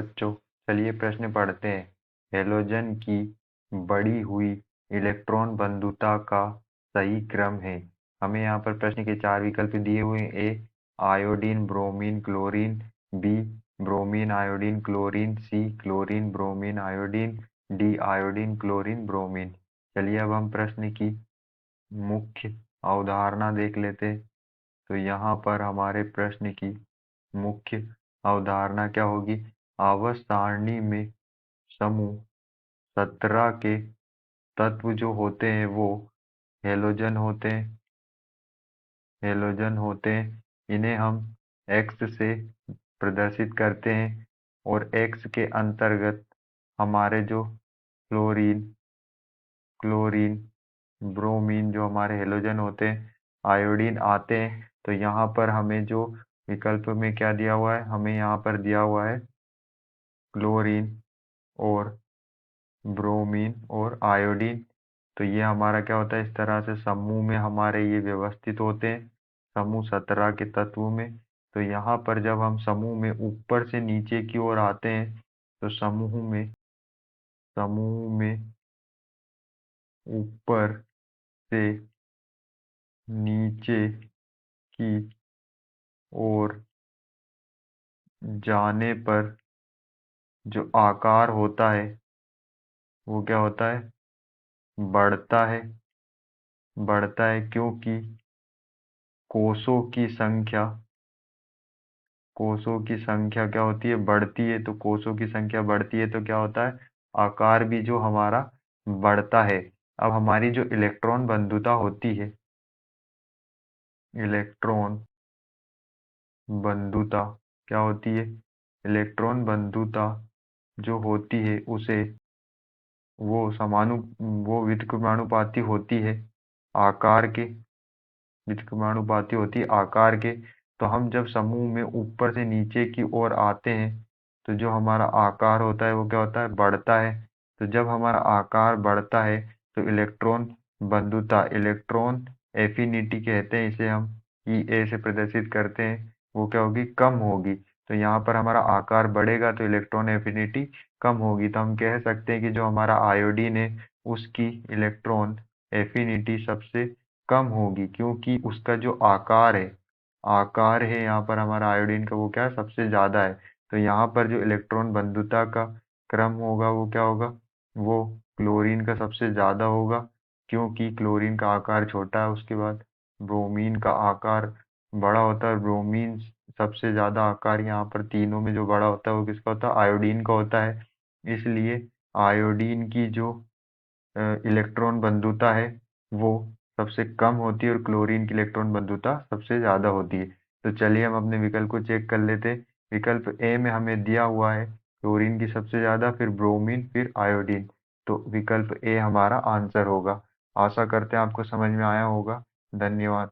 बच्चों, चलिए प्रश्न पढ़ते हैं। हैलोजन की बढ़ी हुई इलेक्ट्रॉन बंधुता का सही क्रम है। हमें यहाँ पर प्रश्न के 4 विकल्प दिए हुए हैं। A iodine bromine chlorine, B bromine iodine chlorine, C chlorine bromine iodine, D iodine chlorine bromine. चलिए अब हम प्रश्न की मुख्य अवधारणा देख लेते हैं। तो यहाँ पर हमारे प्रश्न की मुख्य अवधारणा क्या होगी? आवर्त सारणी में समूह 17 के तत्व जो होते हैं वो हेलोजन होते हैं। हेलोजन होते हैं, इन्हें हम एक्स से प्रदर्शित करते हैं और एक्स के अंतर्गत हमारे जो फ्लोरीन, क्लोरीन, ब्रोमीन जो हमारे हेलोजन होते हैं, आयोडीन आते हैं। तो यहाँ पर हमें जो विकल्प में क्या दिया हुआ है? हमें यहाँ पर दिया हुआ है क्लोरीन और ब्रोमीन और आयोडीन। तो ये हमारा क्या होता है? इस तरह से समूह में हमारे ये व्यवस्थित होते हैं, समूह 17 के तत्वों में। तो यहाँ पर जब हम समूह में ऊपर से नीचे की ओर आते हैं तो समूह में ऊपर से नीचे की ओर जाने पर जो आकार होता है वो क्या होता है? बढ़ता है। बढ़ता है क्योंकि कोषों की संख्या कोषों की संख्या क्या होती है? बढ़ती है। तो कोषों की संख्या बढ़ती है तो क्या होता है? आकार भी जो हमारा बढ़ता है। अब हमारी जो इलेक्ट्रॉन बंधुता होती है, इलेक्ट्रॉन बंधुता क्या होती है? इलेक्ट्रॉन बंधुता जो होती है उसे वो समानु वो व्युत्क्रमानुपाती होती है आकार के। व्युत्क्रमानुपाती होती है आकार के। तो हम जब समूह में ऊपर से नीचे की ओर आते हैं तो जो हमारा आकार होता है वो क्या होता है? बढ़ता है। तो जब हमारा आकार बढ़ता है तो इलेक्ट्रॉन बंधुता, इलेक्ट्रॉन एफिनिटी कहते हैं इसे, हम ई ए से प्रदर्शित करते हैं, वो क्या होगी? कम होगी। तो यहाँ पर हमारा आकार बढ़ेगा तो इलेक्ट्रॉन एफिनिटी कम होगी। तो हम कह सकते हैं कि जो हमारा आयोडीन है उसकी इलेक्ट्रॉन एफिनिटी सबसे कम होगी, क्योंकि उसका जो आकार है यहाँ पर हमारा आयोडीन का वो क्या है? सबसे ज्यादा है। तो यहाँ पर जो इलेक्ट्रॉन बंधुता का क्रम होगा वो क्या होगा? वो क्लोरीन का सबसे ज्यादा होगा, क्योंकि क्लोरीन का आकार छोटा है। उसके बाद ब्रोमीन का आकार बड़ा होता है। ब्रोमीन सबसे ज्यादा आकार यहाँ पर तीनों में जो बड़ा होता है वो किसका होता है? आयोडीन का होता है। इसलिए आयोडीन की जो इलेक्ट्रॉन बंधुता है वो सबसे कम होती है और क्लोरीन की इलेक्ट्रॉन बंधुता सबसे ज़्यादा होती है। तो चलिए हम अपने विकल्प को चेक कर लेते हैं। विकल्प ए में हमें दिया हुआ है क्लोरीन की सबसे ज़्यादा, फिर ब्रोमीन, फिर आयोडीन। तो विकल्प ए हमारा आंसर होगा। आशा करते हैं आपको समझ में आया होगा। धन्यवाद।